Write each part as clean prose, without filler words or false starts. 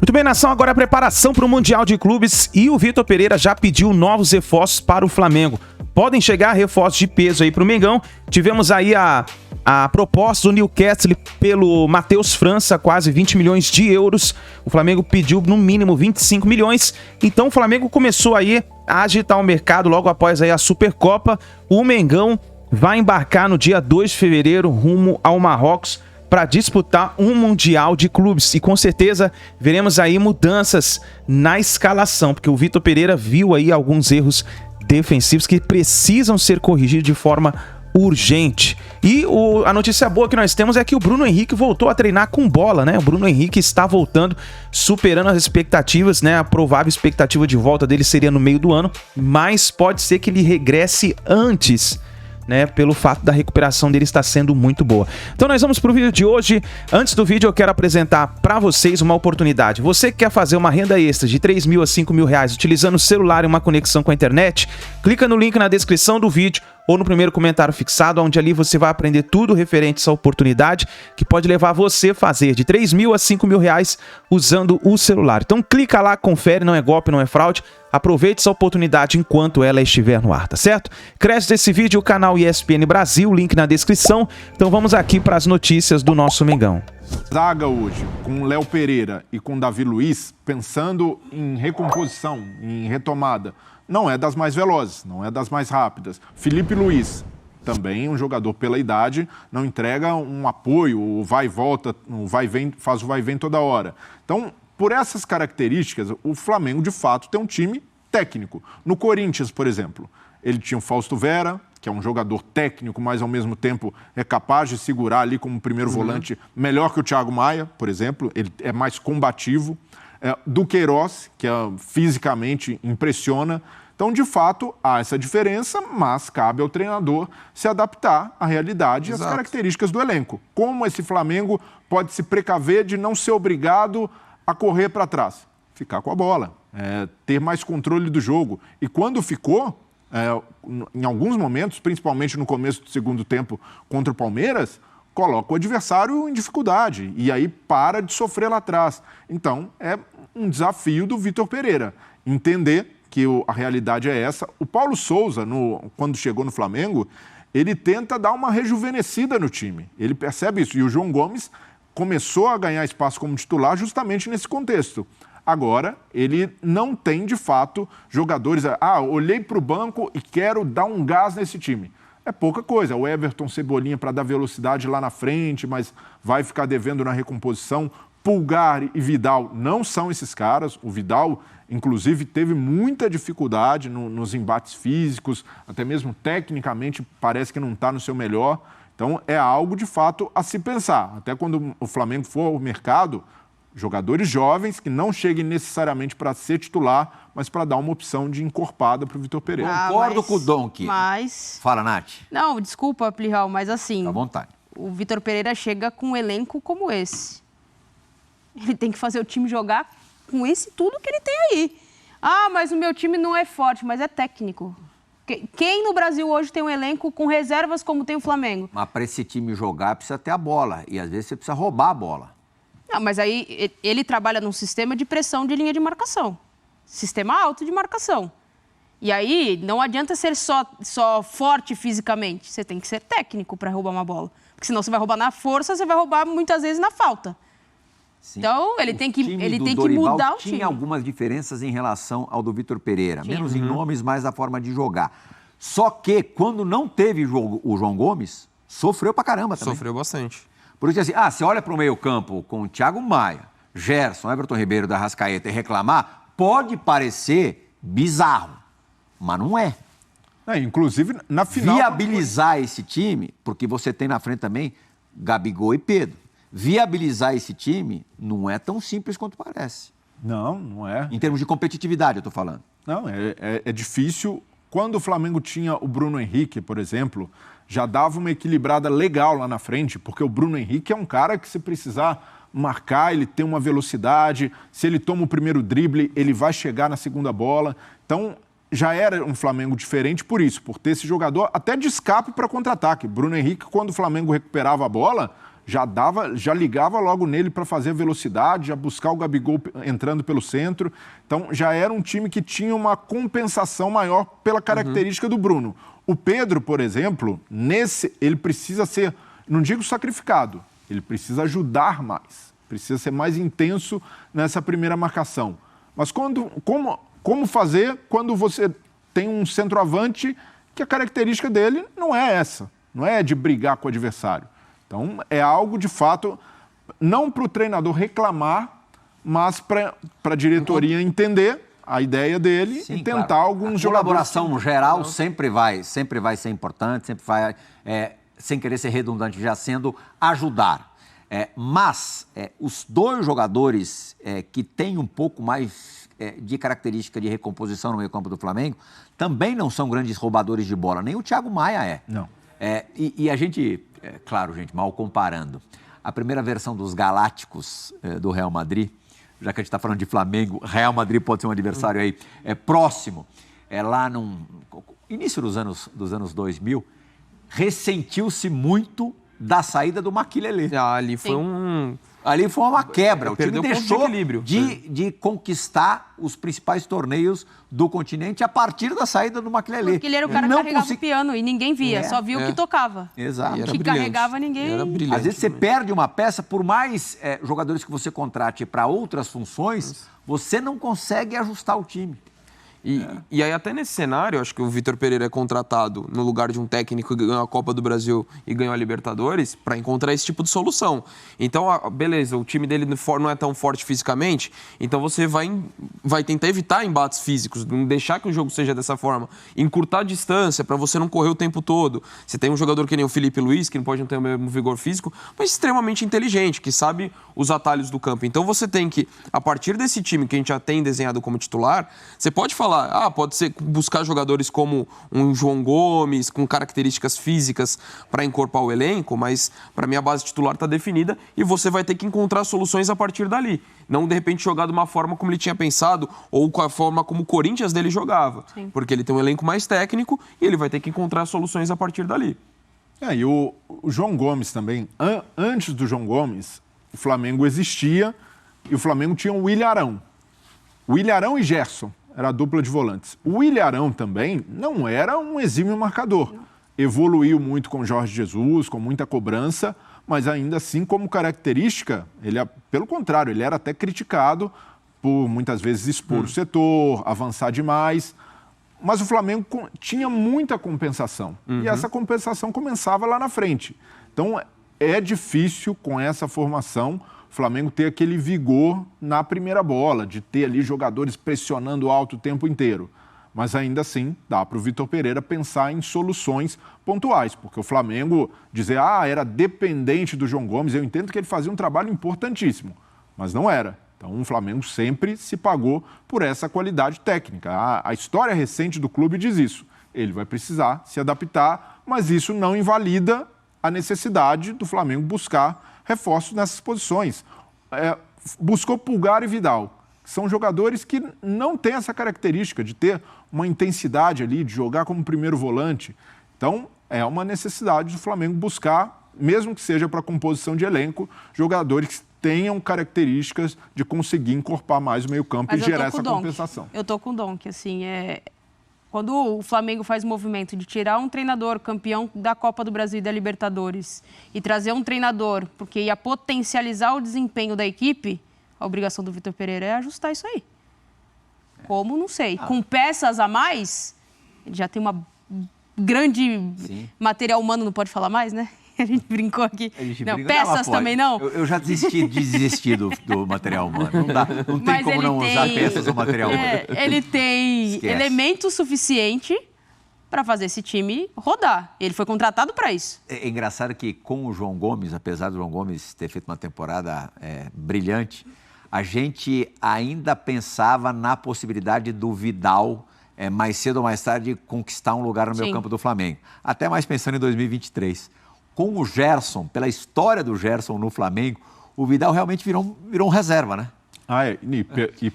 Muito bem, nação, agora a preparação para o Mundial de Clubes e o Vitor Pereira já pediu novos reforços para o Flamengo. Podem chegar reforços de peso aí para o Mengão. Tivemos aí a proposta do Newcastle pelo Matheus França, quase 20 milhões de euros. O Flamengo pediu no mínimo 25 milhões. Então o Flamengo começou aí a agitar o mercado logo após aí a Supercopa. O Mengão vai embarcar no dia 2 de fevereiro rumo ao Marrocos para disputar um Mundial de Clubes. E com certeza veremos aí mudanças na escalação, porque o Vitor Pereira viu aí alguns erros defensivos que precisam ser corrigidos de forma urgente. E a notícia boa que nós temos é que o Bruno Henrique voltou a treinar com bola, né? O Bruno Henrique está voltando, superando as expectativas, né? A provável expectativa de volta dele seria no meio do ano, mas pode ser que ele regresse antes, né, pelo fato da recuperação dele estar sendo muito boa. Então nós vamos pro vídeo de hoje. Antes do vídeo eu quero apresentar para vocês uma oportunidade. Você que quer fazer uma renda extra de 3 mil a 5 mil reais utilizando o celular e uma conexão com a internet, clica no link na descrição do vídeo ou no primeiro comentário fixado, onde ali você vai aprender tudo referente a essa oportunidade que pode levar você a fazer de 3 mil a 5 mil reais usando o celular. Então clica lá, confere, não é golpe, não é fraude. Aproveite essa oportunidade enquanto ela estiver no ar, tá certo? Crédito desse vídeo, o canal ESPN Brasil, link na descrição. Então vamos aqui para as notícias do nosso Mengão. Zaga hoje, com Léo Pereira e com Davi Luiz, pensando em recomposição, em retomada, não é das mais velozes, não é das mais rápidas. Felipe Luiz, também um jogador pela idade, não entrega um apoio, o vai e volta, o vai e vem, faz o vai e vem toda hora. Então, por essas características, o Flamengo, de fato, tem um time técnico. No Corinthians, por exemplo, ele tinha o Fausto Vera, que é um jogador técnico, mas ao mesmo tempo é capaz de segurar ali como primeiro volante melhor que o Thiago Maia, por exemplo, ele é mais combativo. Do Queiroz, que fisicamente impressiona. Então, de fato, há essa diferença, mas cabe ao treinador se adaptar à realidade e às características do elenco. Como esse Flamengo pode se precaver de não ser obrigado a correr para trás? Ficar com a bola, ter mais controle do jogo. E quando ficou, em alguns momentos, principalmente no começo do segundo tempo contra o Palmeiras, coloca o adversário em dificuldade e aí para de sofrer lá atrás. Então, é um desafio do Vitor Pereira entender que a realidade é essa. O Paulo Souza, quando chegou no Flamengo, ele tenta dar uma rejuvenescida no time. Ele percebe isso. E o João Gomes começou a ganhar espaço como titular justamente nesse contexto. Agora, ele não tem, de fato, jogadores... olhei para o banco e quero dar um gás nesse time. É pouca coisa. O Everton Cebolinha para dar velocidade lá na frente, mas vai ficar devendo na recomposição. Pulgar e Vidal não são esses caras. O Vidal, inclusive, teve muita dificuldade nos embates físicos, até mesmo tecnicamente parece que não está no seu melhor. Então, é algo, de fato, a se pensar. Até quando o Flamengo for ao mercado, jogadores jovens que não cheguem necessariamente para ser titular, mas para dar uma opção de encorpada para o Vitor Pereira. Concordo com o Donk. Fala, Nath. Não, desculpa, Plihal, mas assim... À vontade. O Vitor Pereira chega com um elenco como esse. Ele tem que fazer o time jogar com esse tudo que ele tem aí. Mas o meu time não é forte, mas é técnico. Quem no Brasil hoje tem um elenco com reservas como tem o Flamengo? Mas para esse time jogar, precisa ter a bola. E às vezes você precisa roubar a bola. Não, mas aí ele trabalha num sistema de pressão de linha de marcação. Sistema alto de marcação. E aí não adianta ser só forte fisicamente. Você tem que ser técnico para roubar uma bola. Porque senão você vai roubar na força, você vai roubar muitas vezes na falta. Sim. Então, ele tem que mudar o time. Tinha algumas diferenças em relação ao do Vitor Pereira. Menos em nomes, mais na forma de jogar. Só que, quando não teve o João Gomes, sofreu pra caramba também. Sofreu bastante. Por isso, assim, você olha para o meio-campo com o Thiago Maia, Gerson, Everton Ribeiro, da Arrascaeta e reclamar, pode parecer bizarro, mas não é. Inclusive, na final... Viabilizar esse time, porque você tem na frente também Gabigol e Pedro. Viabilizar esse time não é tão simples quanto parece. Não é. Em termos de competitividade, eu estou falando. Não, é difícil. Quando o Flamengo tinha o Bruno Henrique, por exemplo, já dava uma equilibrada legal lá na frente, porque o Bruno Henrique é um cara que, se precisar marcar, ele tem uma velocidade, se ele toma o primeiro drible, ele vai chegar na segunda bola. Então, já era um Flamengo diferente por isso, por ter esse jogador até de escape para contra-ataque. Bruno Henrique, quando o Flamengo recuperava a bola, já ligava logo nele para fazer velocidade, já buscar o Gabigol entrando pelo centro. Então, já era um time que tinha uma compensação maior pela característica do Bruno. O Pedro, por exemplo, ele precisa ser, não digo sacrificado, ele precisa ajudar mais, precisa ser mais intenso nessa primeira marcação. Mas como fazer quando você tem um centroavante que a característica dele não é essa, não é de brigar com o adversário. Então, é algo, de fato, não para o treinador reclamar, mas para a diretoria entender a ideia dele. Sim, e tentar alguns jogadores... A colaboração no geral sempre vai ser importante, sempre vai, sem querer ser redundante, já sendo ajudar. Mas os dois jogadores que têm um pouco mais de característica de recomposição no meio-campo do Flamengo também não são grandes roubadores de bola. Nem o Thiago Maia é. Não. E a gente, claro, gente, mal comparando, a primeira versão dos Galácticos do Real Madrid, já que a gente está falando de Flamengo, Real Madrid pode ser um adversário aí próximo, lá no início dos anos 2000, ressentiu-se muito da saída do Maquilele. Ali foi Ali foi uma quebra. O time deixou equilíbrio. de conquistar os principais torneios do continente a partir da saída do Maquilele. Porque ele era o cara que carregava o piano e ninguém via, só via o que tocava. Exato. O que carregava ninguém... Era brilhante. Às vezes você perde uma peça, por mais jogadores que você contrate para outras funções, você não consegue ajustar o time. E aí, até nesse cenário, acho que o Vitor Pereira é contratado no lugar de um técnico que ganhou a Copa do Brasil e ganhou a Libertadores para encontrar esse tipo de solução. Então, beleza, o time dele não é tão forte fisicamente, então você vai tentar evitar embates físicos, não deixar que o jogo seja dessa forma, encurtar a distância para você não correr o tempo todo. Você tem um jogador que nem o Felipe Luiz, que não pode não ter o mesmo vigor físico, mas extremamente inteligente, que sabe os atalhos do campo. Então, você tem que, a partir desse time que a gente já tem desenhado como titular, você pode falar, pode ser buscar jogadores como um João Gomes, com características físicas para encorpar o elenco, mas para mim a base titular está definida e você vai ter que encontrar soluções a partir dali. Não, de repente, jogar de uma forma como ele tinha pensado ou com a forma como o Corinthians dele jogava. Sim. Porque ele tem um elenco mais técnico e ele vai ter que encontrar soluções a partir dali. E o João Gomes também. Antes do João Gomes, o Flamengo existia e o Flamengo tinha o Ilharão. O Ilharão e Gerson. Era a dupla de volantes. O Ilharão também não era um exímio marcador. Evoluiu muito com o Jorge Jesus, com muita cobrança, mas ainda assim, como característica, pelo contrário, ele era até criticado por muitas vezes expor o setor, avançar demais. Mas o Flamengo tinha muita compensação. E essa compensação começava lá na frente. Então, é difícil com essa formação o Flamengo ter aquele vigor na primeira bola, de ter ali jogadores pressionando alto o tempo inteiro. Mas ainda assim, dá para o Vitor Pereira pensar em soluções pontuais, porque o Flamengo dizer, era dependente do João Gomes, eu entendo que ele fazia um trabalho importantíssimo, mas não era. Então, o Flamengo sempre se pagou por essa qualidade técnica. A história recente do clube diz isso. Ele vai precisar se adaptar, mas isso não invalida a necessidade do Flamengo buscar reforços nessas posições. Buscou Pulgar e Vidal, que são jogadores que não têm essa característica de ter uma intensidade ali, de jogar como primeiro volante. Então, é uma necessidade do Flamengo buscar, mesmo que seja para composição de elenco, jogadores que tenham características de conseguir encorpar mais o meio-campo e gerar essa compensação. Eu tô com o Donk, assim, quando o Flamengo faz o movimento de tirar um treinador campeão da Copa do Brasil e da Libertadores e trazer um treinador porque ia potencializar o desempenho da equipe, a obrigação do Vitor Pereira é ajustar isso aí. Como? Não sei. Com peças a mais, ele já tem uma grande material humano, não pode falar mais, né? A gente brincou aqui. Peças também não? Eu já desisti do material humano. Não tem como não usar peças do material humano. Ele tem elemento suficiente para fazer esse time rodar. Ele foi contratado para isso. É engraçado que com o João Gomes, apesar do João Gomes ter feito uma temporada brilhante, a gente ainda pensava na possibilidade do Vidal, mais cedo ou mais tarde, conquistar um lugar no meio campo do Flamengo. Até mais pensando em 2023. Com o Gerson, pela história do Gerson no Flamengo, o Vidal realmente virou um reserva, né? E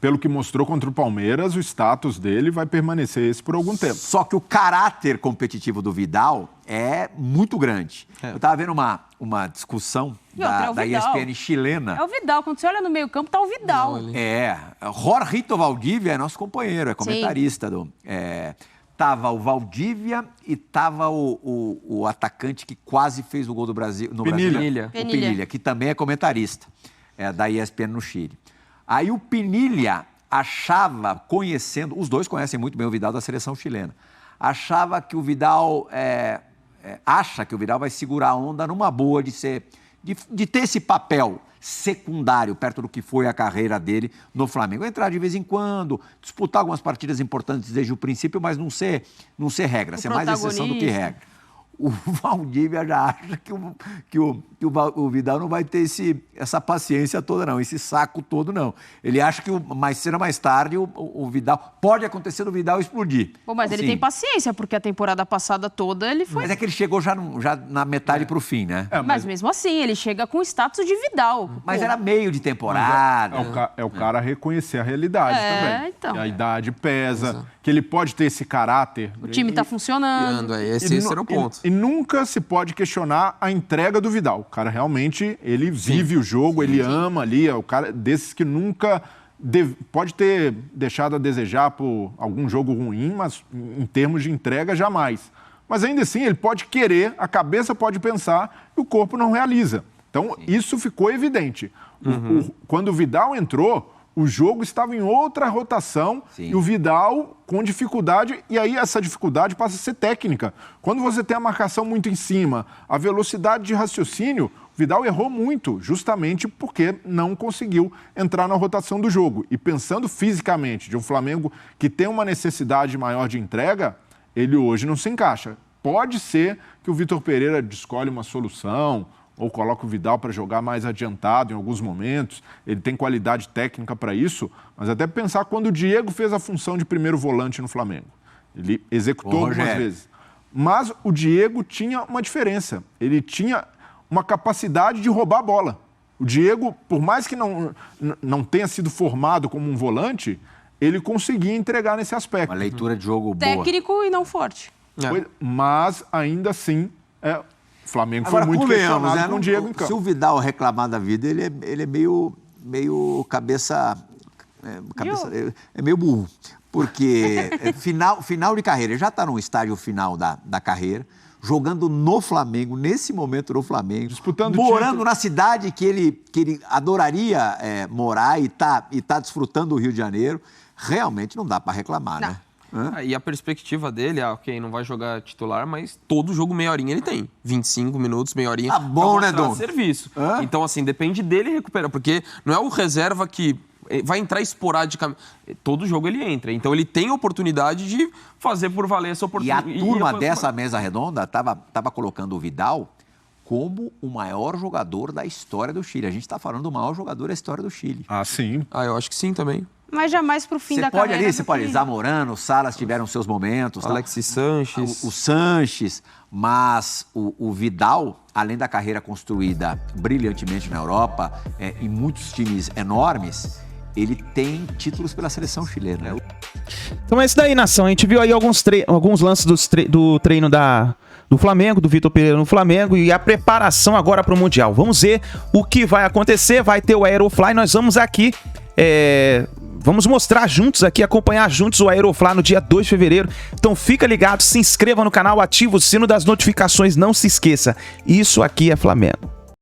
pelo que mostrou contra o Palmeiras, o status dele vai permanecer esse por algum tempo. Só que o caráter competitivo do Vidal é muito grande. Eu estava vendo uma discussão da ESPN chilena. É o Vidal. Quando você olha no meio-campo, tá o Vidal. Jorgito Valdívia é nosso companheiro, é comentarista do... Tava o Valdívia e tava o atacante que quase fez o gol do Brasil no Penilha. Brasil. O Penilha, que também é comentarista da ESPN no Chile. Aí o Penilha achava, conhecendo, os dois conhecem muito bem o Vidal da seleção chilena, achava que o Vidal, acha que o Vidal vai segurar a onda numa boa de ter esse papel secundário perto do que foi a carreira dele no Flamengo. Entrar de vez em quando, disputar algumas partidas importantes desde o princípio, mas não ser regra, ser mais exceção do que regra. O Valdívia já acha que o Vidal não vai ter essa paciência toda, não, esse saco todo, não. Ele acha que mais cedo ou mais tarde o Vidal... Pode acontecer do Vidal explodir. Bom, mas ele tem paciência, porque a temporada passada toda ele foi... Mas é que ele chegou já na metade pro fim, né? Mas mesmo assim, ele chega com o status de Vidal. Mas era meio de temporada. É o cara reconhecer a realidade também. Então. E a idade pesa, que ele pode ter esse caráter. O time tá funcionando. Esse era o ponto. E nunca se pode questionar a entrega do Vidal. O cara realmente, ele vive o jogo, ele ama ali, é o cara desses que nunca pode ter deixado a desejar por algum jogo ruim, mas em termos de entrega, jamais. Mas ainda assim, ele pode querer, a cabeça pode pensar e o corpo não realiza. Então, isso ficou evidente. Quando o Vidal entrou, o jogo estava em outra rotação e o Vidal com dificuldade, e aí essa dificuldade passa a ser técnica. Quando você tem a marcação muito em cima, a velocidade de raciocínio, o Vidal errou muito, justamente porque não conseguiu entrar na rotação do jogo. E pensando fisicamente de um Flamengo que tem uma necessidade maior de entrega, ele hoje não se encaixa. Pode ser que o Vitor Pereira escolhe uma solução, ou coloca o Vidal para jogar mais adiantado em alguns momentos, ele tem qualidade técnica para isso, mas até pensar quando o Diego fez a função de primeiro volante no Flamengo. Ele executou algumas vezes. Mas o Diego tinha uma diferença, ele tinha uma capacidade de roubar a bola. O Diego, por mais que não tenha sido formado como um volante, ele conseguia entregar nesse aspecto. Uma leitura de jogo boa. Técnico e não forte. Mas ainda assim... O Flamengo foi muito questionado com o Diego em campo. Se o Vidal reclamar da vida, ele é meio cabeça... É meio burro. Porque final de carreira, ele já está no estágio final da carreira, jogando no Flamengo, nesse momento no Flamengo, disputando morando na cidade que ele adoraria morar e tá desfrutando do Rio de Janeiro. Realmente não dá para reclamar, né? E a perspectiva dele, ok, não vai jogar titular, mas todo jogo meia horinha ele tem. 25 minutos, meia horinha. Tá bom, né, Dom? Serviço. Então, assim, depende dele recuperar, porque não é o reserva que vai entrar esporadicamente. Todo jogo ele entra. Então, ele tem a oportunidade de fazer por valer essa oportunidade. E a turma dessa mesa redonda tava colocando o Vidal como o maior jogador da história do Chile. A gente está falando do maior jogador da história do Chile. Ah, sim. Eu acho que sim também. Mas jamais pro fim da carreira. Você pode. Zamorano, Salas tiveram seus momentos. Alexis Sanches. O Sanches. Mas o Vidal, além da carreira construída brilhantemente na Europa, em muitos times enormes, ele tem títulos pela seleção chilena. Então é isso daí, nação. A gente viu aí alguns lances do treino do Flamengo, do Vitor Pereira no Flamengo, e a preparação agora para o Mundial. Vamos ver o que vai acontecer. Vai ter o Aerofly. Nós vamos aqui... Vamos mostrar juntos aqui, acompanhar juntos o Aerofly no dia 2 de fevereiro. Então fica ligado, se inscreva no canal, ativa o sino das notificações, não se esqueça. Isso aqui é Flamengo.